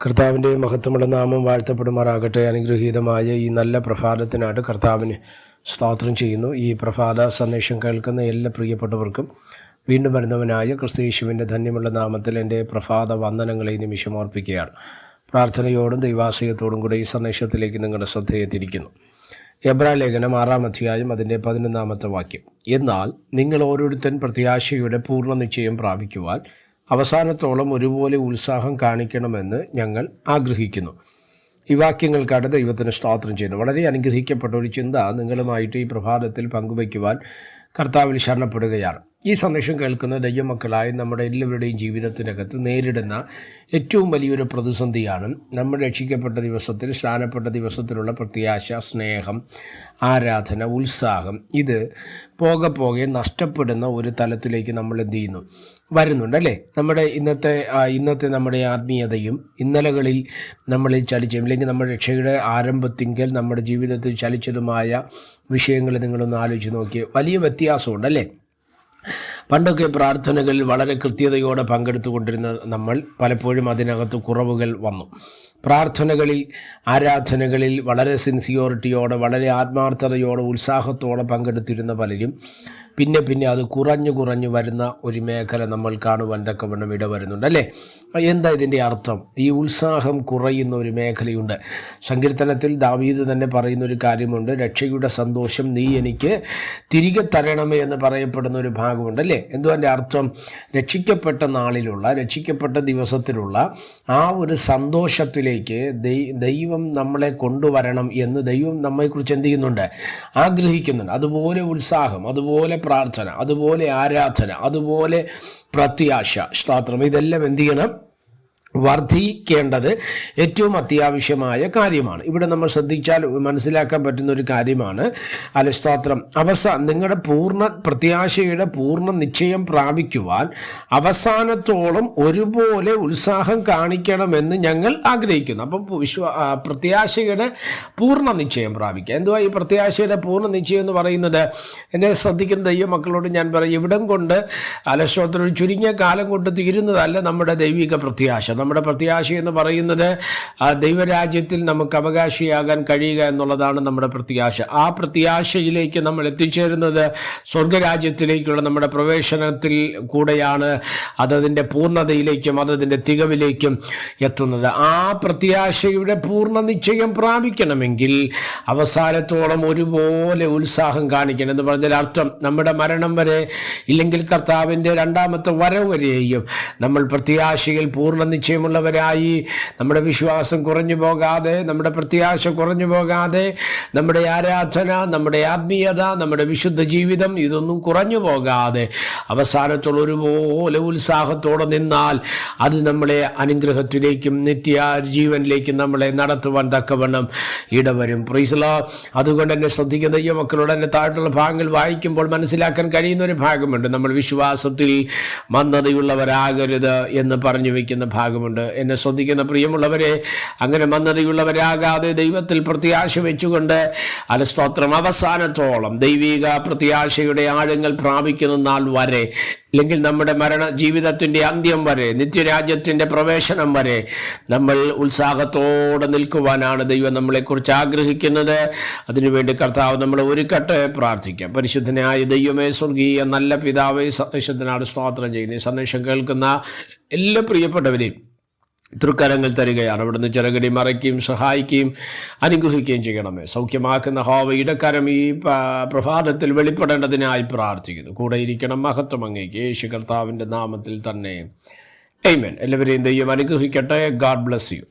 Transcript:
കർത്താവിൻ്റെ മഹത്വമുള്ള നാമം വാഴ്ത്തപ്പെടുമാറാകട്ടെ. അനുഗ്രഹീതമായ ഈ നല്ല പ്രഭാതത്തിനായിട്ട് കർത്താവിന് സ്തോത്രം ചെയ്യുന്നു. ഈ പ്രഭാത സന്ദേശം കേൾക്കുന്ന എല്ലാ പ്രിയപ്പെട്ടവർക്കും വീണ്ടും വരുന്നവനായ ക്രിസ്തുയേശുവിൻ്റെ ധന്യമുള്ള നാമത്തിൽ എൻ്റെ പ്രഭാത വന്ദനങ്ങളെ നിമിഷം ഓർപ്പിക്കുകയാണ്. പ്രാർത്ഥനയോടും ദൈവാശ്രയത്തോടും കൂടെ ഈ സന്ദേശത്തിലേക്ക് നിങ്ങളുടെ ശ്രദ്ധയെ തിരിക്കുന്നു. എബ്രായ ലേഖനം 6-ാം അധ്യായം അതിൻ്റെ 11-ാമത്തെ വാക്യം. എന്നാൽ നിങ്ങൾ ഓരോരുത്തൻ പ്രത്യാശയുടെ പൂർണ്ണ നിശ്ചയം പ്രാപിക്കുവാൻ അവസാനത്തോളം ഒരുപോലെ ഉത്സാഹം കാണിക്കണമെന്ന് ഞങ്ങൾ ആഗ്രഹിക്കുന്നു. ഈ വാക്യങ്ങൾക്കായിട്ട് ദൈവത്തിന് സ്തോത്രം ചെയ്യുന്നു. വളരെ അനുഗ്രഹിക്കപ്പെട്ട ഒരു ചിന്ത നിങ്ങളുമായിട്ട് ഈ പ്രഭാതത്തിൽ പങ്കുവയ്ക്കുവാൻ കർത്താവിൽ ശരണപ്പെടുകയാണ്. ഈ സന്ദേശം കേൾക്കുന്ന ദൈവമക്കളായ നമ്മുടെ എല്ലാവരുടെയും ജീവിതത്തിനകത്ത് നേരിടുന്ന ഏറ്റവും വലിയൊരു പ്രതിസന്ധിയാണ് നമ്മൾ രക്ഷിക്കപ്പെട്ട ദിവസത്തിൽ, സ്നാനപ്പെട്ട ദിവസത്തിലുള്ള പ്രത്യാശ, സ്നേഹം, ആരാധന, ഉത്സാഹം. ഇത് പോകെ നഷ്ടപ്പെടുന്ന ഒരു തലത്തിലേക്ക് നമ്മൾ എന്ത് ചെയ്യുന്നു, വരുന്നുണ്ടല്ലേ. നമ്മുടെ ഇന്നത്തെ നമ്മുടെ ആത്മീയതയും ഇന്നലകളിൽ നമ്മളിൽ ചലിച്ചതും അല്ലെങ്കിൽ നമ്മുടെ രക്ഷയുടെ ആരംഭത്തിങ്കൽ നമ്മുടെ ജീവിതത്തിൽ ചലിച്ചതുമായ വിഷയങ്ങൾ നിങ്ങളൊന്ന് ആലോചിച്ച് നോക്കിയേ. വലിയ വ്യത്യാസമുണ്ടല്ലേ. പണ്ടൊക്കെ പ്രാർത്ഥനകളിൽ വളരെ കൃത്യതയോടെ പങ്കെടുത്തുകൊണ്ടിരുന്ന നമ്മൾ പലപ്പോഴും അതിനകത്ത് കുറവുകൾ വന്നു. പ്രാർത്ഥനകളിൽ, ആരാധനകളിൽ വളരെ സിൻസിയോറിറ്റിയോടെ, വളരെ ആത്മാർത്ഥതയോടെ, ഉത്സാഹത്തോടെ പങ്കെടുത്തിരുന്ന പലരും പിന്നെ അത് കുറഞ്ഞു വരുന്ന ഒരു മേഖല നമ്മൾ കാണുവാൻ തക്കവണ്ണം ഇടവരുന്നുണ്ട് അല്ലേ. എന്താ ഇതിൻ്റെ അർത്ഥം? ഈ ഉത്സാഹം കുറയുന്ന ഒരു മേഖലയുണ്ട്. സങ്കീർത്തനത്തിൽ ദാവീദ് തന്നെ പറയുന്നൊരു കാര്യമുണ്ട്. രക്ഷയുടെ സന്തോഷം നീ എനിക്ക് തിരികെ തരണമേ എന്ന് പറയപ്പെടുന്ന ഒരു ഭാഗമുണ്ട് അല്ലേ. എന്തുവാ എൻ്റെ അർത്ഥം? രക്ഷിക്കപ്പെട്ട നാളിലുള്ള, രക്ഷിക്കപ്പെട്ട ദിവസത്തിലുള്ള ആ ഒരു സന്തോഷത്തിലേക്ക് ദൈവം നമ്മളെ കൊണ്ടുവരണം എന്ന് ദൈവം നമ്മെക്കുറിച്ച് എന്ത് ചെയ്യുന്നുണ്ട്? ആഗ്രഹിക്കുന്നുണ്ട്. അതുപോലെ ഉത്സാഹം, അതുപോലെ പ്രാർത്ഥന, അതുപോലെ ആരാധന, അതുപോലെ പ്രത്യാശ, സ്തോത്രം, ഇതെല്ലാം എന്ത് ചെയ്യണം? വർദ്ധിക്കേണ്ടത് ഏറ്റവും അത്യാവശ്യമായ കാര്യമാണ്. ഇവിടെ നമ്മൾ ശ്രദ്ധിച്ചാൽ മനസ്സിലാക്കാൻ പറ്റുന്ന ഒരു കാര്യമാണ്. സ്തോത്രം, നിങ്ങളുടെ പൂർണ്ണ പ്രത്യാശയുടെ പൂർണ്ണ നിശ്ചയം പ്രാപിക്കുവാൻ അവസാനത്തോളം ഒരുപോലെ ഉത്സാഹം കാണിക്കണമെന്ന് ഞങ്ങൾ ആഗ്രഹിക്കുന്നു. അപ്പം പ്രത്യാശയുടെ പൂർണ്ണ നിശ്ചയം പ്രാപിക്കുക. എന്തുവാ ഈ പ്രത്യാശയുടെ പൂർണ്ണ നിശ്ചയം എന്ന് പറയുന്നത്? എന്നെ ശ്രദ്ധിക്കുന്ന ദൈവമക്കളോട് ഞാൻ പറയും, ഇവിടം കൊണ്ട് സ്തോത്രം ഒരു ചുരുങ്ങിയ കാലം കൊണ്ട് തീരുന്നതല്ല നമ്മുടെ ദൈവിക പ്രത്യാശ. നമ്മുടെ പ്രത്യാശ എന്ന് പറയുന്നത് ദൈവരാജ്യത്തിൽ നമുക്ക് അവകാശിയാകാൻ കഴിയുക എന്നുള്ളതാണ് നമ്മുടെ പ്രത്യാശ. ആ പ്രത്യാശയിലേക്ക് നമ്മൾ എത്തിച്ചേരുന്നത് സ്വർഗരാജ്യത്തിലേക്കുള്ള നമ്മുടെ പ്രവേശനത്തിൽ കൂടെയാണ്. അതതിൻ്റെ പൂർണ്ണതയിലേക്കും അതതിൻ്റെ തികവിലേക്കും എത്തുന്നത്. ആ പ്രത്യാശയുടെ പൂർണ്ണ നിശ്ചയം പ്രാപിക്കണമെങ്കിൽ അവസാനത്തോളം ഒരുപോലെ ഉത്സാഹം കാണിക്കണം എന്ന് പറഞ്ഞാൽ അർത്ഥം, നമ്മുടെ മരണം വരെ ഇല്ലെങ്കിൽ കർത്താവിൻ്റെ രണ്ടാമത്തെ വരവ് വരെയും നമ്മൾ പ്രത്യാശയിൽ പൂർണ്ണ നിശ്ചയമുള്ളവരായി, നമ്മുടെ വിശ്വാസം കുറഞ്ഞു പോകാതെ, നമ്മുടെ പ്രത്യാശ കുറഞ്ഞു പോകാതെ, നമ്മുടെ ആരാധന, നമ്മുടെ ആത്മീയത, നമ്മുടെ വിശുദ്ധ ജീവിതം ഇതൊന്നും കുറഞ്ഞു പോകാതെ അവസാനത്തോളം ഒരുപോലെ ഉത്സാഹത്തോടെ നിന്നാൽ അത് നമ്മളെ അനുഗ്രഹത്തിലേക്കും നിത്യ ജീവനിലേക്കും നമ്മളെ നടത്തുവാൻ തക്കവണ്ണം ഇടവരും. Praise the Lord. അതുകൊണ്ട് തന്നെ ശ്രദ്ധിക്കുന്ന ഈ മക്കളോട് എൻ്റെ താഴെയുള്ള ഭാഗങ്ങൾ വായിക്കുമ്പോൾ മനസ്സിലാക്കാൻ കഴിയുന്ന ഒരു ഭാഗമുണ്ട്. നമ്മൾ വിശ്വാസത്തിൽ മന്ദതയുള്ളവരാകരുത് എന്ന് പറഞ്ഞു വയ്ക്കുന്ന ഭാഗമുണ്ട്. എന്നെ ശ്രദ്ധിക്കുന്ന പ്രിയമുള്ളവരെ, അങ്ങനെ മന്ദതയുള്ളവരാകാതെ ദൈവത്തിൽ പ്രത്യാശ വെച്ചുകൊണ്ട് സ്തോത്രം അവസാനത്തോളം ദൈവിക പ്രത്യാശയുടെ ആഴങ്ങൾ പ്രാപിക്കുന്ന നാൾ വരെ, അല്ലെങ്കിൽ നമ്മുടെ ജീവിതത്തിൻ്റെ അന്ത്യം വരെ, നിത്യരാജ്യത്തിൻ്റെ പ്രവേശനം വരെ നമ്മൾ ഉത്സാഹത്തോടെ നിൽക്കുവാനാണ് ദൈവം നമ്മളെക്കുറിച്ച് ആഗ്രഹിക്കുന്നത്. അതിനുവേണ്ടി കർത്താവ് നമ്മളെ ഒരുക്കട്ടെ. പ്രാർത്ഥിക്കാം. പരിശുദ്ധനായ ദൈവമേ, സ്വർഗീയ നല്ല പിതാവേ, സന്ദേശത്തിനാണ് സ്തോത്രം ചെയ്യുന്നത്. ഈ സന്ദേശം കേൾക്കുന്ന എല്ലാ പ്രിയപ്പെട്ടവരെയും തൃക്കരങ്ങൾ തരികയാണ്. അവിടുന്ന് ചിറകടി മറയ്ക്കുകയും സഹായിക്കുകയും അനുഗ്രഹിക്കുകയും ചെയ്യണമേ. സൗഖ്യമാക്കുന്ന ഹോവ ഇടക്കരം ഈ പ്രഭാതത്തിൽ വെളിപ്പെടേണ്ടതിനായി പ്രാർത്ഥിക്കുന്നു. കൂടെ ഇരിക്കണം. മഹത്വം അങ്ങേക്ക് യേശു കർത്താവിൻ്റെ നാമത്തിൽ തന്നെ. ആമേൻ. എല്ലാവരെയും ദൈവം അനുഗ്രഹിക്കട്ടെ. God bless you.